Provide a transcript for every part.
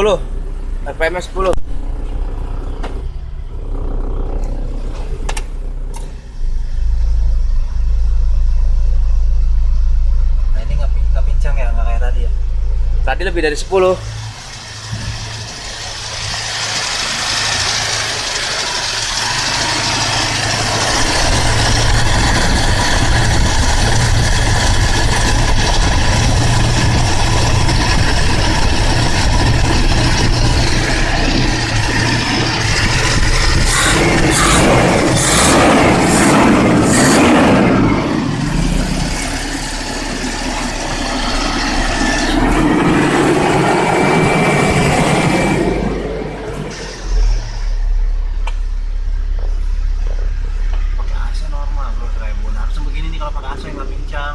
10. RPM 10. Nah ini nggak pincang ya, nggak kayak tadi ya. Tadi lebih dari 10. Pakai AC normal bro, Tribun. Harusnya begini nih kalau pakai AC nggak pincang.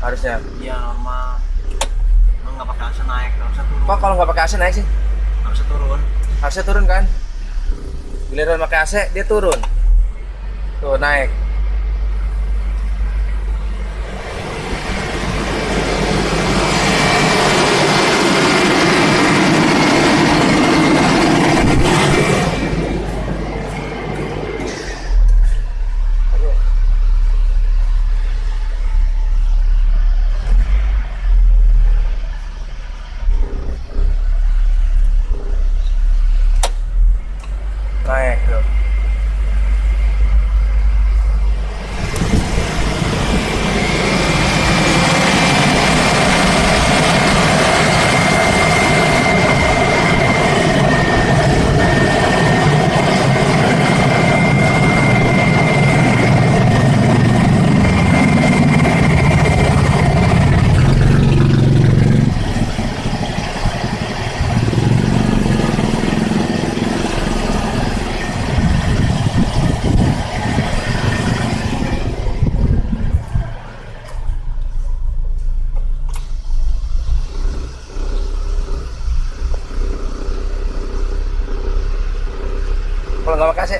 Harusnya. Iya normal. Emang nggak pakai AC naik, harusnya turun. Kok kalau nggak pakai AC naik sih? Harusnya turun. Harusnya turun kan? Giliran pakai AC dia turun. Tuh naik. Naik tuh. Kalau nggak pakai AC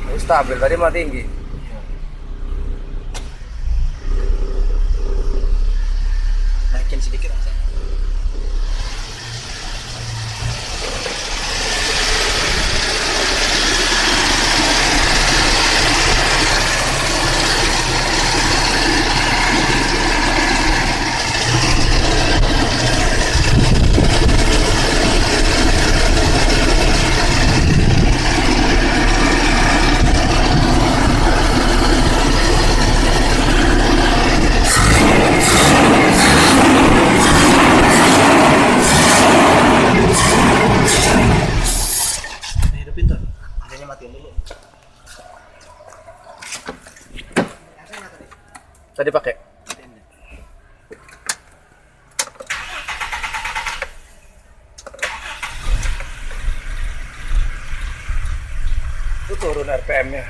ini stabil, tadi mah tinggi. Naikin sedikit AC. Ini hidupin tuh. AC-nya matiin dulu. Tadi pakai. Matiin deh. Itu turun RPM-nya.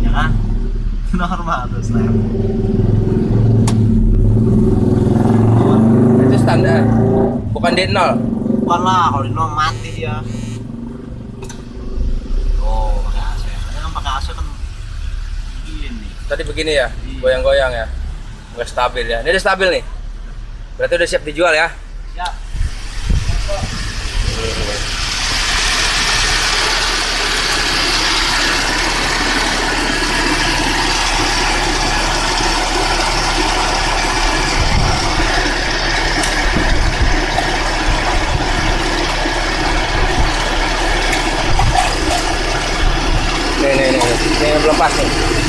Ya kan? Normal tuh snap. Itu standar. Bukan D0. Bukan lah, kalau di nol mati dia. Oh, pakai AC. Karena kan pakai AC kan gini. Tadi begini ya, goyang-goyang ya. Nggak stabil ya. Ini udah stabil nih. Berarti udah siap dijual ya. Siap. Nih, yang belum pas nih.